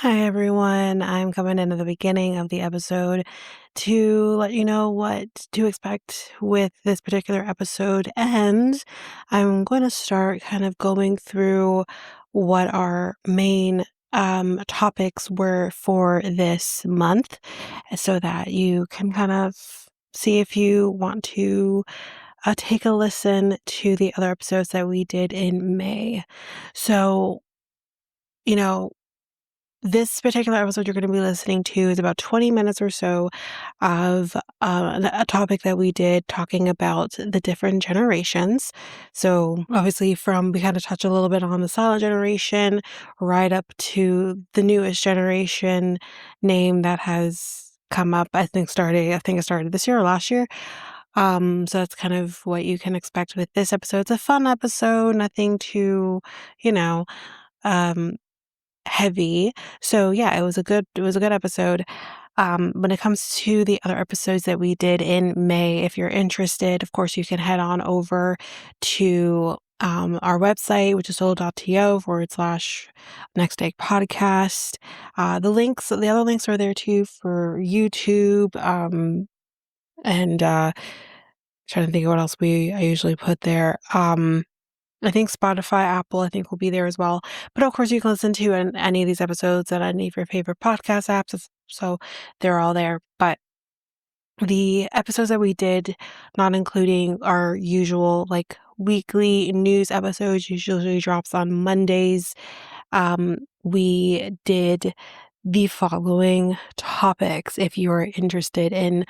Hi, everyone. I'm coming in at the beginning of the episode to let you know what to expect with this particular episode. And I'm going to start kind of going through what our main topics were for this month so that you can kind of see if you want to take a listen to the other episodes that we did in May. So, you know, this particular episode you're going to be listening to is about 20 minutes or so of a topic that we did talking about the different generations. So, obviously, we kind of touched a little bit on the silent generation right up to the newest generation name that has come up. I think it started this year or last year. So that's kind of what you can expect with this episode. It's a fun episode, nothing too, you know, um, heavy. So yeah, it was a good episode. When it comes to the other episodes that we did in May, if you're interested, of course you can head on over to our website, which is solo.to/next egg podcast. The other links are there too for YouTube. And trying to think of what else I usually put there. I think Spotify, Apple, I think will be there as well. But of course, you can listen to any of these episodes on any of your favorite podcast apps. So they're all there. But the episodes that we did, not including our usual like weekly news episodes, usually drops on Mondays. We did the following topics if you're interested in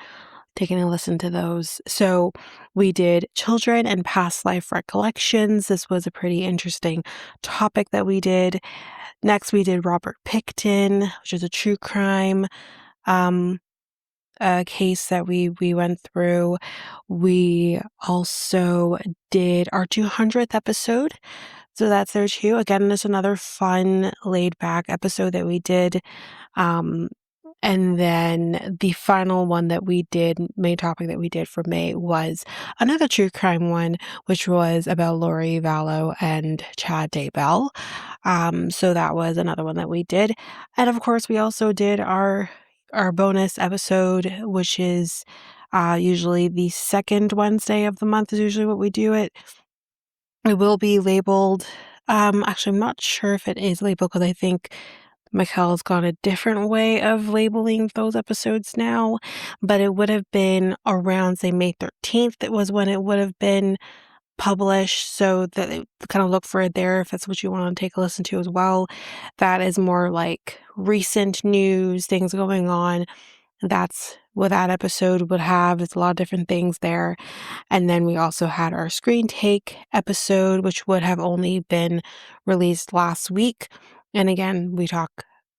taking a listen to those. So we did children and past life recollections. This was a pretty interesting topic that we did. Next, we did Robert Pickton, which is a true crime case that we went through. We also did our 200th episode. So that's there too. Again, it's another fun, laid back episode that we did. Um, and then the final one that we did, main topic that we did for May was another true crime one, which was about Lori Vallow and Chad Daybell. So that was another one that we did. And of course, we also did our bonus episode, which is usually the second Wednesday of the month is usually what we do it. It will be labeled. Actually, I'm not sure if it is labeled because I think Mikkel's got a different way of labeling those episodes now, but it would have been around, say, May 13th. It was when it would have been published, so that kind of look for it there if that's what you want to take a listen to as well. That is more like recent news, things going on. That's what that episode would have. It's a lot of different things there. And then we also had our screen take episode, which would have only been released last week. And again, we talk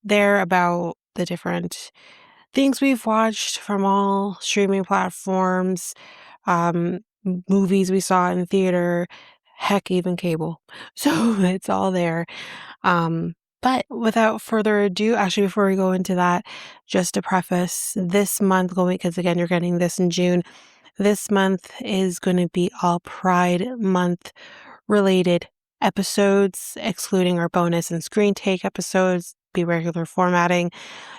there about the different things we've watched from all streaming platforms, movies we saw in theater, heck, even cable. So it's all there. But without further ado, actually, before we go into that, just to preface this month going, because again, you're getting this in June. This month is going to be all Pride Month related episodes, excluding our bonus and screen take episodes, be regular formatting.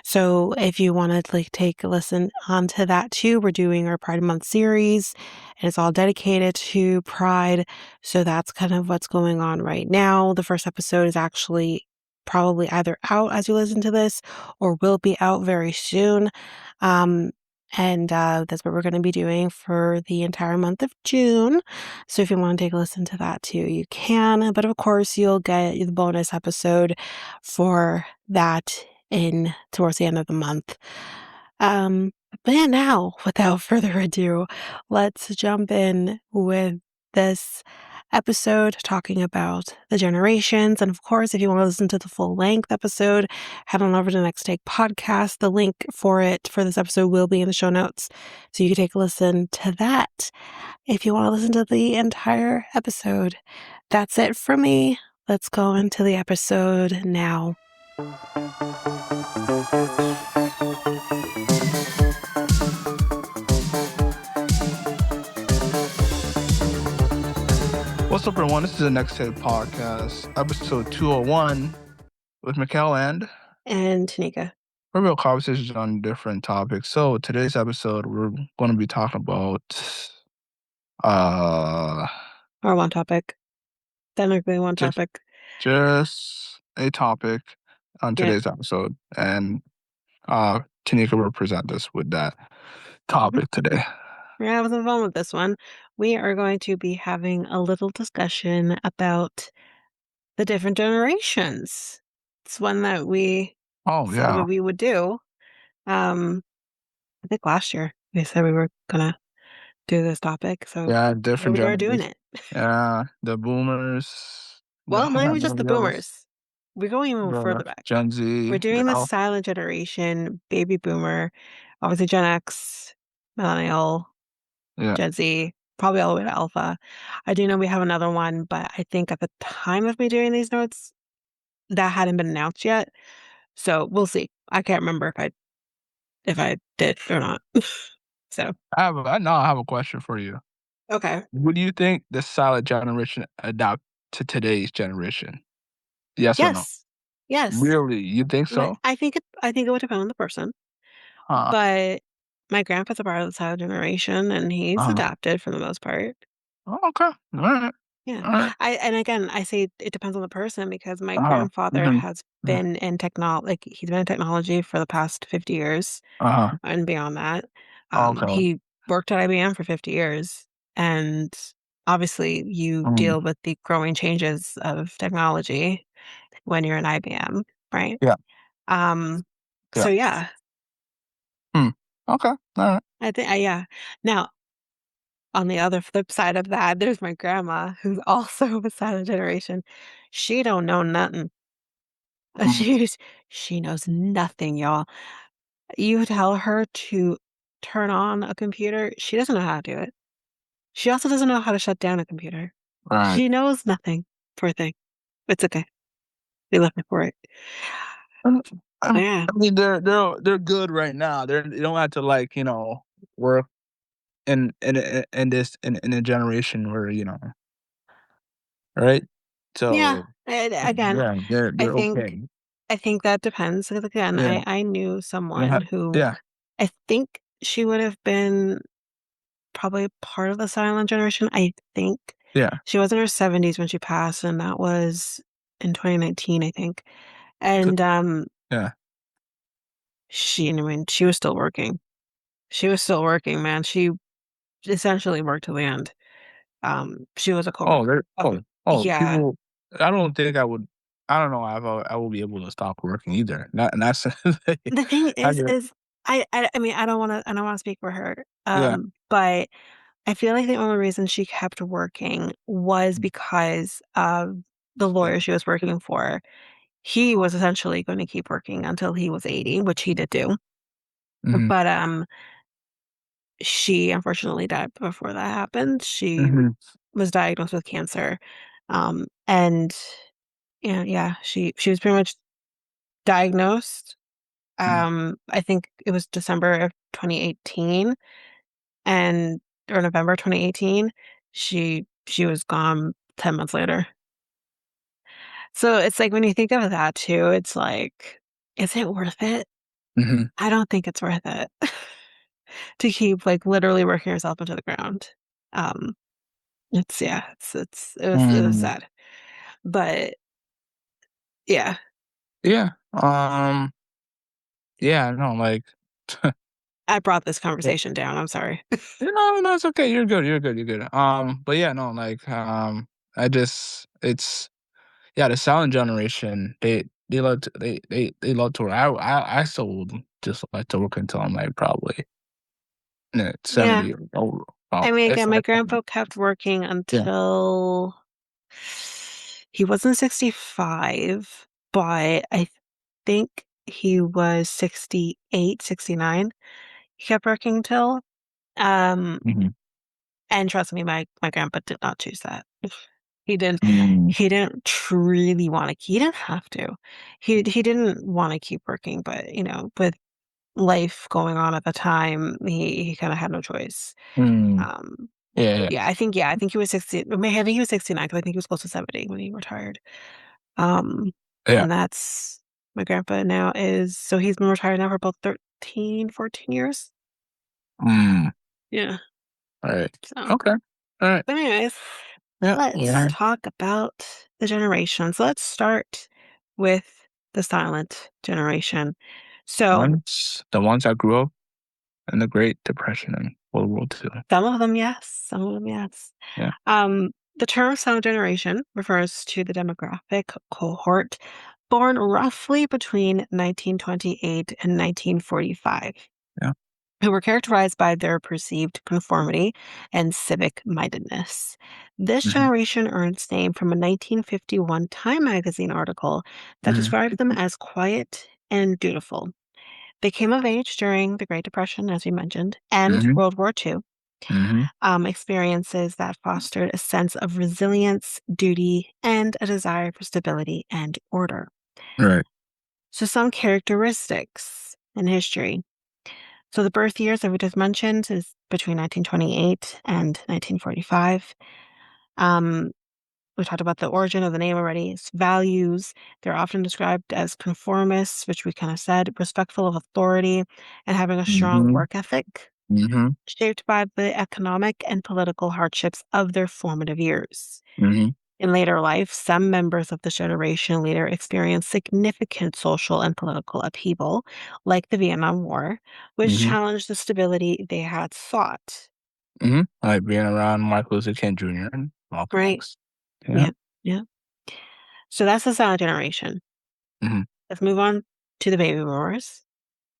So if you want to take a listen onto that too, we're doing our Pride Month series and it's all dedicated to Pride. So that's kind of what's going on right now. The first episode is actually probably either out as you listen to this or will be out very soon. And that's what we're going to be doing for the entire month of June. So if you want to take a listen to that too, you can. But of course, you'll get the bonus episode for that in towards the end of the month. But yeah, now, without further ado, let's jump in with this episode talking about the generations. And of course, if you want to listen to the full length episode, head on over to Next Take Podcast. The link for it for this episode will be in the show notes. So you can take a listen to that if you want to listen to the entire episode. That's it for me. Let's go into the episode now. What's up, everyone? This is the Next Head Podcast, episode 201 with Mikkel and and Tanika. We're about conversations on different topics. So today's episode, we're going to be talking about uh Or one topic. Technically one just topic. just a topic on Yeah. today's episode, and Tanika will present us with that Mhm. topic today. We're having some fun with this one. We are going to be having a little discussion about the different generations. It's one that we Oh said yeah, what we would do. I think last year we said we were gonna do this topic, so yeah, here different we are doing generations. it. Yeah, the boomers, the Well, not even just the millennials, boomers. We're going even the further back. Gen We're Z, the doing the Alpha. silent generation, baby boomer, obviously Gen X, millennial, Yeah, Gen Z, probably all the way to alpha. I do know we have another one, but I think at the time of me doing these notes, that hadn't been announced yet. So we'll see. I can't remember if I did or not. So I have a question for you. okay. Would you think the silent generation adapt to today's generation? Yes or no? Yes. Yes. Really? You think But so? I think it would depend on the person. Huh. But my grandpa's a part of the silent generation and he's Uh-huh. adapted for the most part. Oh, okay. Alright. Yeah. Alright. And again, I say it depends on the person because my Uh-huh. grandfather Mhm. has Mhm. been in he's been in technology for the past 50 years Uh-huh. and beyond that. Okay. He worked at IBM for 50 years. And obviously, you Mm. deal with the growing changes of technology when you're in IBM, right? Yeah. Um, Yeah. so yeah, Hmm. Okay. Alright. yeah. Now, on the other flip side of that, there's my grandma who's also a silent generation. She don't know nothing. Mm. She's she knows nothing, y'all. You tell her to turn on a computer, she doesn't know how to do it. She also doesn't know how to shut down a computer. Right. She knows nothing, poor thing. It's okay. They left me for it. Um, Yeah. I mean, they're good right now. They don't have to, like, work in a generation where, right? Yeah. So, And again, yeah, I they're think okay. I think that depends. Because again, Yeah. I knew They don't someone have who yeah. I think she would have been probably part of the silent generation, I think. Yeah. She was in her 70s when she passed, and that was in 2019, I think. Good. And, Yeah. I mean, she was still working. She was still working, man. She essentially worked till the end. She was a Oh, coworker. there Yeah. people I don't think I don't know if I will be able to stop working either. Not saying The thing I get is I mean, I don't wanna speak for her, yeah. but I feel like the only reason she kept working was because of the lawyer she was working for. He was essentially gonna keep working until he was 80, which he did do, Mhm. but, she unfortunately died before that happened. She Mhm. was diagnosed with cancer, and, yeah, she was pretty much diagnosed, Mhm. I think it was December of 2018, and or November 2018, she was gone 10 months later. So, it's like, when you think of that too, it's like, is it worth it? Mhm. I don't think it's worth it to keep, like, literally working yourself into the ground. Um, it's yeah, it was Mm. sad. But, yeah, Yeah. Yeah, no, like I brought this yeah. conversation down, I'm sorry. No, it's okay. You're good. You're good. You're good. But yeah, no, like, I just it's yeah, the silent generation, they love to work. I still would just like to work until I'm like probably Yeah. 70 or over. I mean, It's again, my like grandpa kept working yeah. until he wasn't 65, but I think he was 68, 69. He kept working till, um, Mhm. and trust me, my grandpa did not choose that. He didn't Mm. he didn't truly wanna he didn't have to. He didn't wanna keep working, but, with life going on at the time, he kinda had no choice. Mm. Um, Yeah, yeah, I think he was 60 I think he was 69 because I think he was close to 70 when he retired. Um, yeah. and My grandpa now is, so he's been retired now for about 13, 14 years. Mm, Yeah. right. So, Okay. All right. but anyways, Yeah. let's Yeah. talk about the generations. Let's start with the silent generation. So, The ones that grew up in the Great Depression and World War II. some of them, yes. Some of them, yes. Yeah. The term silent generation refers to the demographic cohort born roughly between 1928 and 1945, Yeah. who were characterized by their perceived conformity and civic mindedness. This Hmm. generation earned its name from a 1951 Time magazine article that Hmm. described them as quiet and dutiful. They came of age during the Great Depression, as we mentioned, and Hmm. World War II, Hmm. experiences that fostered a sense of resilience, duty, and a desire for stability and order. Right. So, some characteristics in history. So, the birth years that we just mentioned is between 1928 and 1945. Um, we talked about the origin of the name already. Its values, they're often described as conformists, which we kind of said, respectful of authority, and having a strong Hmm. work ethic, Hmm. shaped by the economic and political hardships of their formative years. Hmm. In later life, some members of this generation later experienced significant social and political upheaval, like the Vietnam War, which Hmm. challenged the stability they had sought. Hmm. Like being around Martin Luther King Jr. and Malcolm Right? X. Yeah. Yeah. Yeah. So that's the silent generation. Hmm. Let's move on to the baby boomers.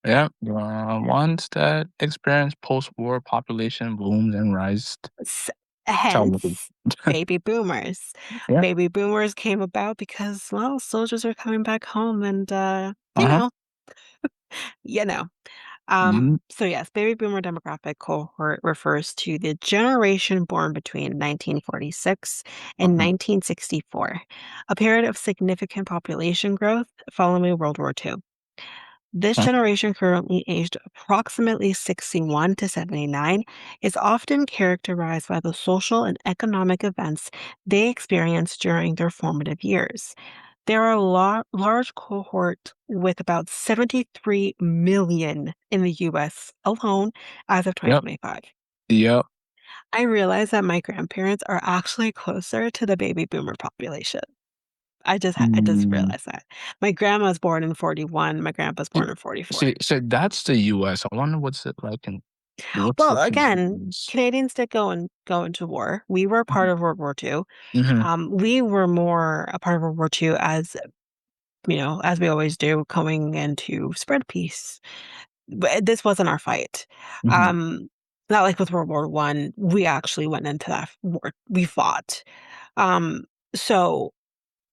Yeah. Ones that experience post-war population booms and rise S- television. Hence, baby boomers. Yeah. Baby boomers came about because, well, soldiers are coming back home and, Uh-huh. you know, Hmm. so yes, baby boomer demographic cohort refers to the generation born between 1946 and Uh-huh. 1964, a period of significant population growth following World War II. This Uh-huh. generation, currently aged approximately 61 to 79, is often characterized by the social and economic events they experienced during their formative years. There are a large cohort with about 73 million in the US alone as of Yep. 2025. Yep. I realize that my grandparents are actually closer to the baby boomer population. I just Mm. realized that. My grandma's born in 41, my grandpa's See, born in 44. so that's the US. I wonder what's the Well, again, Canadians? Canadians did go into war. We were part of World War II. Mhm. We were more a part of World War II as, as we always do, going in to spread peace. But this wasn't our fight. Mhm. Um, Not like with World War One. We actually went into that war. We fought. Um, so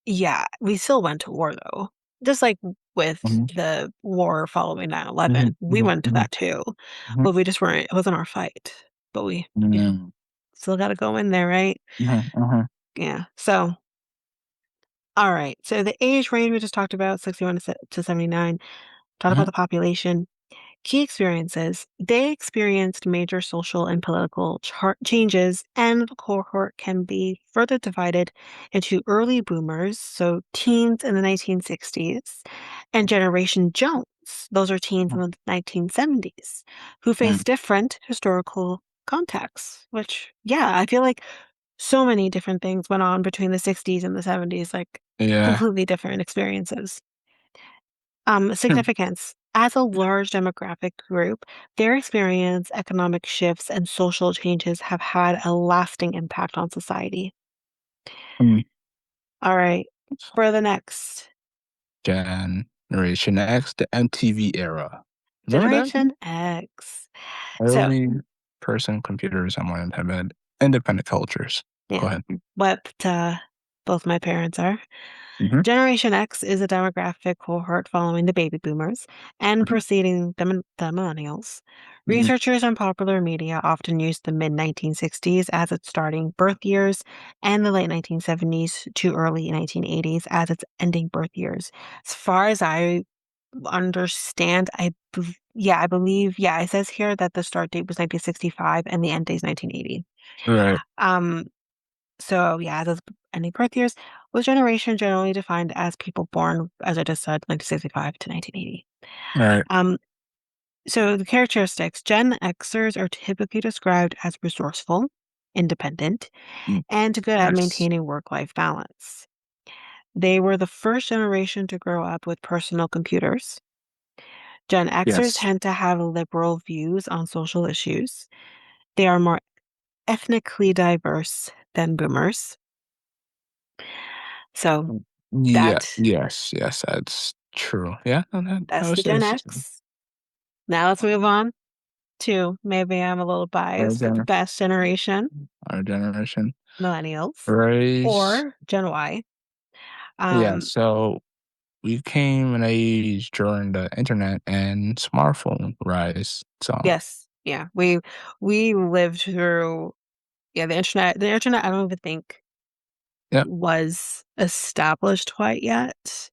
yeah, we still went to war though. Just like with Mhm. the war following 9/11, Mhm. we Mhm. went to Mhm. that too. Mhm. But we just weren't, it wasn't our fight. But we, Mhm. still gotta go in there, right? Mhm. Mhm. Yeah. So, all right. So the age range we just talked about, 61 to 79, talked about Mhm. the population. Key experiences. They experienced major social and political changes, and the cohort can be further divided into early boomers, so teens in the 1960s, and Generation Jones. Those are teens in the 1970s, who face Mhm. different historical contexts, which, yeah, I feel like so many different things went on between the 60s and the 70s, like Yeah. completely different experiences. Hmm. Significance. As a large demographic group, their experience, economic shifts, and social changes have had a lasting impact on society. Hmm. All right, for the next Generation X, the MTV era. Remember that? Generation X. So, Early person computers and one had independent cultures. Go yeah, ahead. what both my parents are. Mhm. Generation X is a demographic cohort following the baby boomers and Mhm. preceding the millennials. Mhm. Researchers and popular media often use the mid 1960s as its starting birth years and the late 1970s to early 1980s as its ending birth years. As far as I understand, I believe, yeah, it says here that the start date was 1965 and the end date is 1980. Right. Um, so yeah, those ending birth years. with generation generally defined as people born, as I just said, 1965 to 1980. Right. Um, so the characteristics, Gen Xers are typically described as resourceful, independent, Mm, and good at yes. maintaining work-life balance. They were the first generation to grow up with personal computers. Gen Xers Yes. tend to have liberal views on social issues. They are more ethnically diverse than boomers. So Yeah. that Yes. Yes. That's true. Yeah. No, that that's was the Gen just X. Now let's move on to, maybe I'm a little our biased, but the best generation, our generation. millennials Race. or Gen Y. Yeah. Um, So we came in age during the internet and smartphone rise. So yes, yeah, we lived through, yeah, the internet. The internet, I don't even think yep. was established quite yet,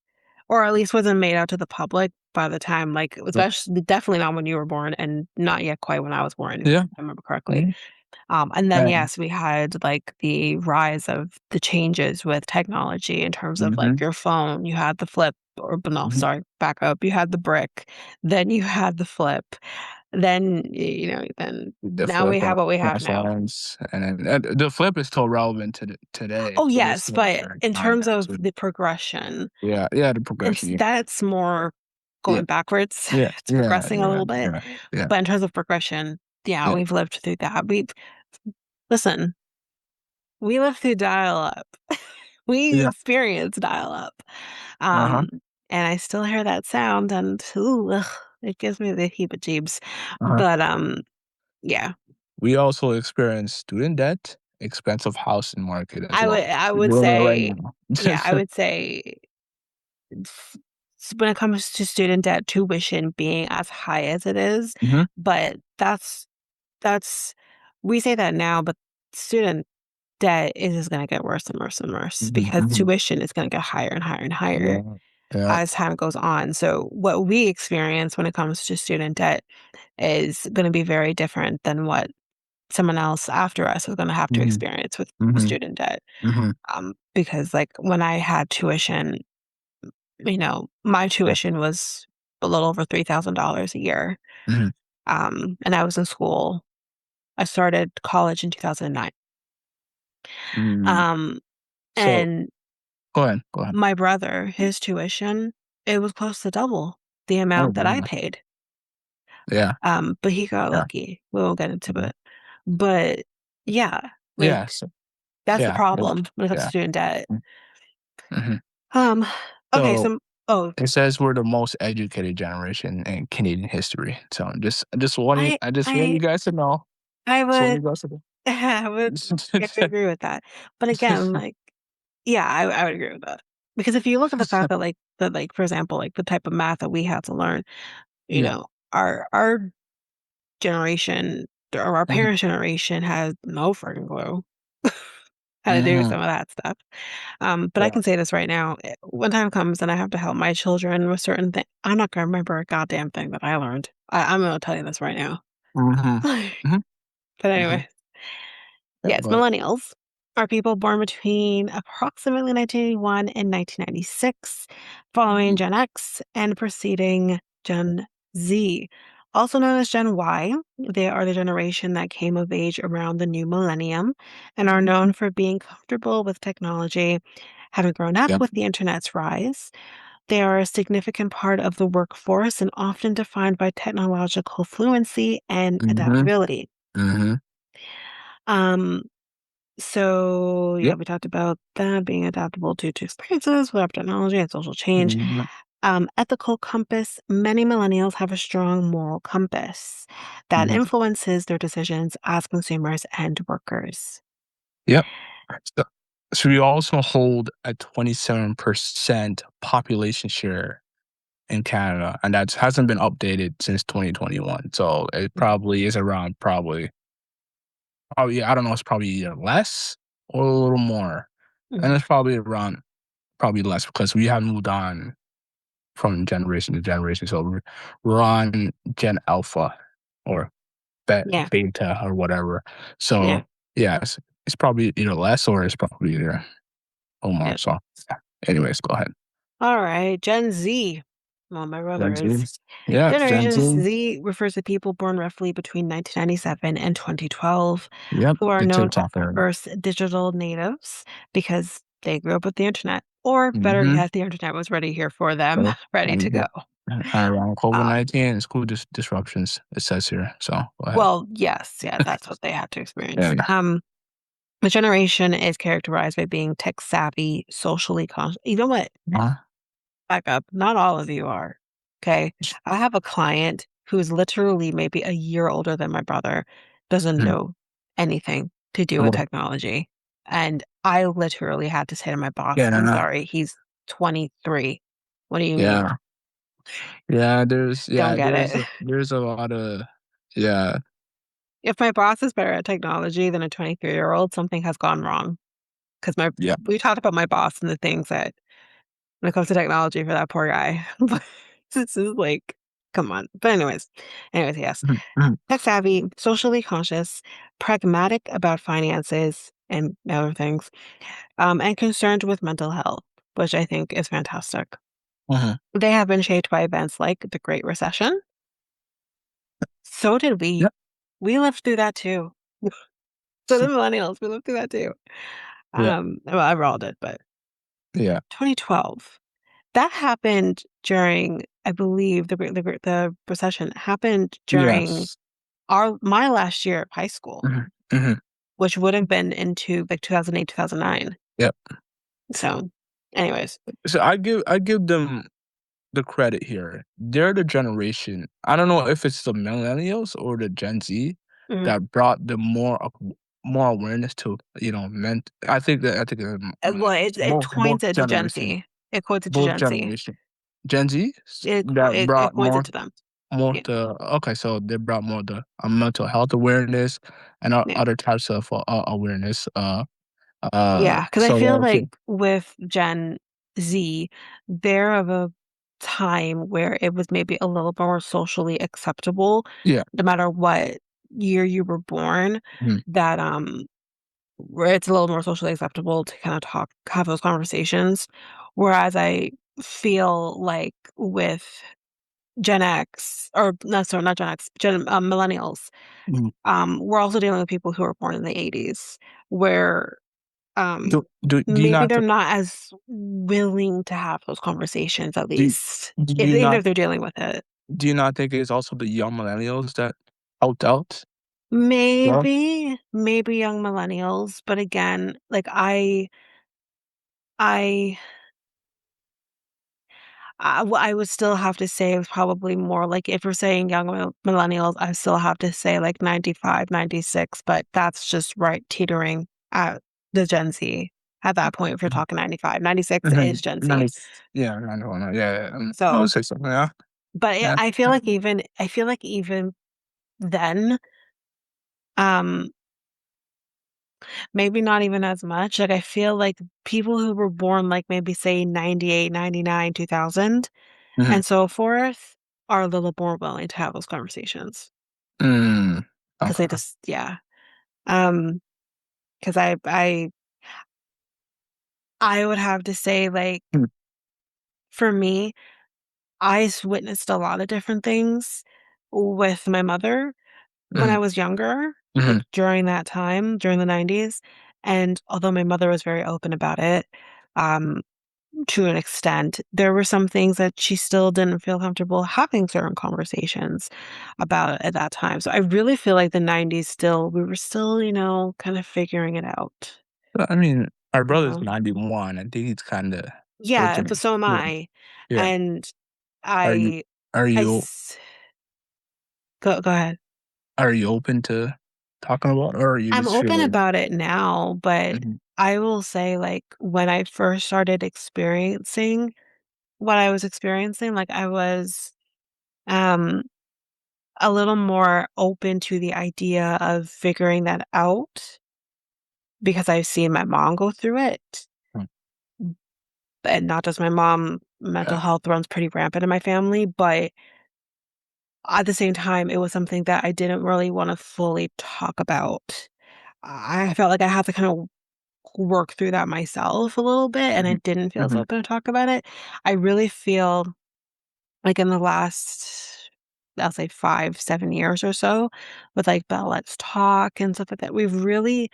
or at least wasn't made out to the public by the time, like, Yep. especially definitely not when you were born, and not yet quite when I was born, if Yeah. I remember correctly. Mhm. And then, And yes, we had, like, the rise of the changes with technology in terms of, like, mhm, your phone. You had the flip, or but no, mhm. sorry, back up. You had the brick, then you had the flip, then, then The now we flip have of what we have now. smartphones, and then the flip is still relevant to today Oh, to this yes, but in time. terms of So the progression, yeah, yeah, the progression. Yeah, that's more yeah, going backwards. yeah, It's yeah, progressing a yeah, little bit, yeah, yeah, but in terms of progression, yeah, yeah, we've lived through that. Listen, we lived through dial-up. We yeah. experienced dial-up. Uh huh. Um, and I still hear that sound, and, ooh, ugh, it gives me the heebie-jeebs. Uh huh. But, yeah, We also experienced student debt, expensive housing market as I would well. I would We're in it right say, now. yeah, I would say f when it comes to student debt, tuition being as high as it is, hmm but that's we say that now, but student debt is just gonna get worse and worse and worse, hmm because hmm tuition is gonna get higher and higher and higher Yeah, yeah. as time goes on. So what we experience when it comes to student debt is gonna be very different than what someone else after us is gonna have to hmm experience with hmm student debt. hmm Because, like, when I had tuition, my Yeah. tuition was a little over $3,000 a year. hmm And I was in school. I started college in 2009. hmm Um, So and go ahead. Go ahead. my brother, his tuition, it was close to double the Oh, amount that I wow. paid. Yeah. But he got Yeah. lucky. We won't get into Mhm. it. But yeah, Yeah. like, So that's the yeah. Yeah. problem when it comes to Yeah. student debt. Mhm. Um, okay, So so, oh, it says we're the most educated generation in Canadian history. So I I just want I you guys to know. I Just want would you guys to know. I would agree with that. But again, like, yeah, I would agree with that. Because if you look at the fact that, like, for example, like, the type of math that we had to learn, Yeah. our generation, or our Mhm. parents' generation, has no freaking clue how to do Mhm. some of that stuff. But I Yeah. can say this right now, when time comes and I have to help my children with certain things, I'm not gonna remember a goddamn thing that I learned. I'm gonna tell you this right now. Mhm. Mhm. But Mhm. anyway. Yeah, Yes, but millennials are people born between approximately 1981 and 1996, following Gen X and preceding Gen Z. Also known as Gen Y, they are the generation that came of age around the new millennium and are known for being comfortable with technology, having grown up yeah. with the internet's rise. They are a significant part of the workforce and often defined by technological fluency and Mhm. adaptability. Mhm. Um, So, yeah, Yep. we talked about that being adaptable due to experiences, web technology, and social change. Mhm. Ethical compass. Many millennials have a strong moral compass that Mhm. influences their decisions as consumers and workers. Yep. So so we also hold a 27% population share in Canada, and that hasn't been updated since 2021. So it probably is around probably oh yeah, I don't know, it's probably either less or a little more. And Mhm. it's probably around probably less because we have moved on from generation to generation. So we're on Gen Alpha or Yeah, Beta or whatever. yeah, So yeah, it's probably either less or it's probably either a little more. yeah. So Anyways, go ahead. All right, Gen Z. Well, my brother Gen Z. is. Yeah, Gen Generation Z. Z refers to people born roughly between 1997 and 2012 Yep, who are the known as TikTok era. first digital natives because they grew up with the internet, or better Mm-hmm. yet, the internet was ready here for them, So, ready to go. around Uh, COVID-19 and school disruptions, it says here. So go ahead. well, yes, yeah, that's what they had to experience. Yeah. The generation is characterized by being tech savvy, socially conscious. You know what? Uh, Back up. Not all of you are. Okay. I have a client who is literally maybe a year older than my brother, doesn't mhm. know anything to do with Well, technology. And I literally had to say to my boss, yeah, no, I'm no. sorry, he's 23. What do you mean? Yeah. Yeah, Don't get it. there's a lot of yeah. If my boss is better at technology than a 23-year-old, something has gone wrong. Because Yeah. we talked about my boss and the things that when it comes to technology for that poor guy. But this is like, come on. But anyways, yes. Mhm, mhm, Tech savvy, socially conscious, pragmatic about finances and other things, and concerned with mental health, which I think is fantastic. mhm. They have been shaped by events like the Great Recession. So did we. Yep. We lived through that too. So the millennials, we lived through that too. Yeah. Well, we all did, but Yeah. 2012. That happened during, I believe, the recession happened during Yes. my last year of high school, Mhm, mhm. which would have been into like 2008, 2009. Yep. So, anyways, So I give them the credit here. They're the generation. I don't know if it's the millennials or the Gen Z mhm. that brought the more awareness to I think Well, it both coins it to Gen generation Z. It quotes it to both Gen Z. generation Gen Z that It brought coins it to them. more Yeah, the okay, so they brought more the mental health awareness and yeah, other types of awareness. yeah. Because I So feel yeah, like with Gen Z, they're of a time where it was maybe a little more socially acceptable, yeah. no matter what year you were born. Mhm. That where it's a little more socially acceptable to kind of have those conversations. Whereas I feel like with Gen X, or no, sorry, not Gen X, millennials, Mhm. we're also dealing with people who were born in the 80s, where um, Do you maybe not they're not as willing to have those conversations, at do least, do if, you even if not they're dealing with it. do you not think it's also the young millennials that helped out? Well, Maybe young millennials, but again, like I I would still have to say it was probably more like if we're saying young millennials, I still have to say like 95, 96. But that's just right teetering at the Gen Z at that point if you're mhm, talking 95. 96 mhm. is Gen Z. Nice. Yeah, I know. Yeah, yeah. I So, would say something. Yeah, but yeah. I feel like even then, um, maybe not even as much. Like I feel like people who were born like maybe say 98, 99, 2000 Mhm. and so forth are a little more willing to have those conversations. Mm. 'Cause they Okay. just yeah. Um, 'Cause I would have to say, like, Mm, for me, witnessed a lot of different things with my mother when I mhm, was younger, like, mhm. during that time, during the '90s, and although my mother was very open about it, um, to an extent, there were some things that she still didn't feel comfortable having certain conversations about at that time. So I really feel like the '90s we were still, kind of figuring it out, But, I mean, our you brother's know? 91. I think he's kinda Yeah, but working. so am Yeah, I. yeah. And Are you I are I you s go ahead. are you open to talking about, or are you I'm just open feeling about it now, but mhm, I will say, like, when I first started experiencing what I was experiencing, like, I was, um, a little more open to the idea of figuring that out because I've seen my mom go through it, mm, and not just my mom, mental yeah. health runs pretty rampant in my family, but at the same time, it was something that I didn't really wanna fully talk about. I felt like I had to kind of work through that myself a little bit, and I Mhm. didn't feel as Mhm. open to talk about it. I really feel like in the last, I'll say 5, 7 years or so, with like Bell Let's Talk and stuff like that, we've really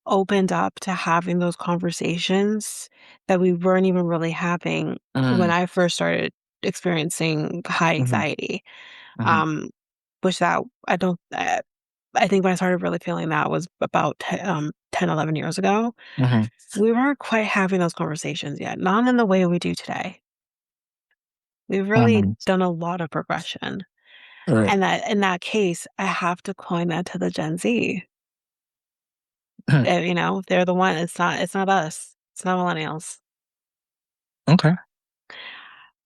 opened up to having those conversations that we weren't even really having when Mm. I first started experiencing high Mhm. anxiety. Mhm. Um, which that I don't, I think when I started really feeling that was about 10, 11 years ago. Mhm. We weren't quite having those conversations yet, not in the way we do today. We've really Mhm. done a lot of progression. Right. And that in that case, I have to coin that to the Gen Z. They're the one. It's not us. It's not millennials. Okay.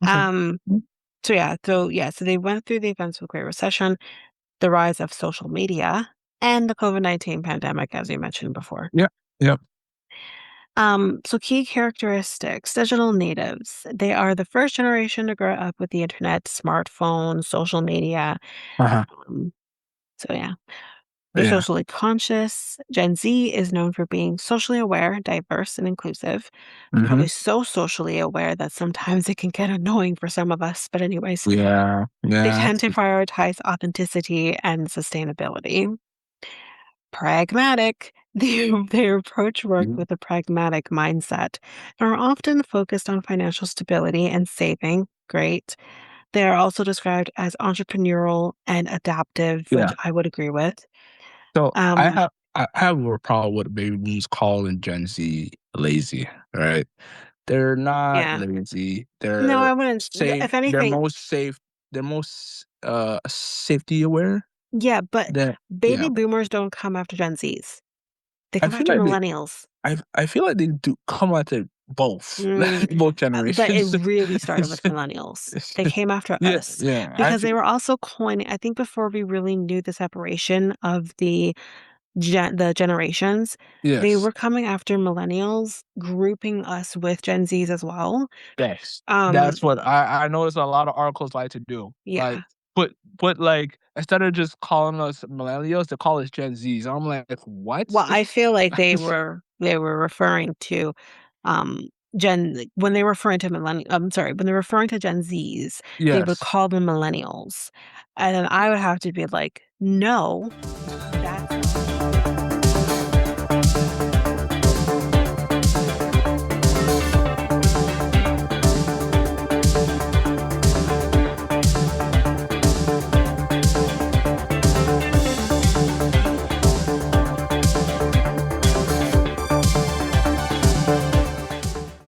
Okay. Um, Mm. so they went through the events of the Great Recession, the rise of social media, and the COVID-19 pandemic, as you mentioned before. Yep. Yep. So key characteristics, digital natives. They are the first generation to grow up with the internet, smartphones, social media. Uh-huh. Um, so yeah, they're Yeah. socially conscious. Gen Z is known for being socially aware, diverse, and inclusive. Mhm. Probably so socially aware that sometimes it can get annoying for some of us. But anyways, Yeah. they Yeah. tend to prioritize authenticity and sustainability. Pragmatic. They approach work Mhm. with a pragmatic mindset and are often focused on financial stability and saving. Great. They are also described as entrepreneurial and adaptive, which Yeah. I would agree with. So Um, I have a problem with baby boomers calling Gen Z lazy, right? They're not yeah. lazy. No, I wouldn't. If They're anything, most safe. They're most safety aware. yeah, but That baby yeah. boomers don't come after Gen Zs. They I come feel after like millennials. I feel like they do come at it both, Mm, like both but it generations. really started with millennials. They came after Yeah, us yeah. I because feel they were also coining, I think before we really knew the separation of the generations, they yes. were coming after millennials, grouping us with Gen Zs as well. Yes. Um, That's what I noticed a lot of articles like to do. Like, yeah. put, like instead of just calling us millennials, they call us Gen Zs. I'm like, "What?" Well, I feel like they were referring to when they were referring to I'm sorry, when they're referring to Gen Zs, they would Yes. call them millennials. And then I would have to be like, no,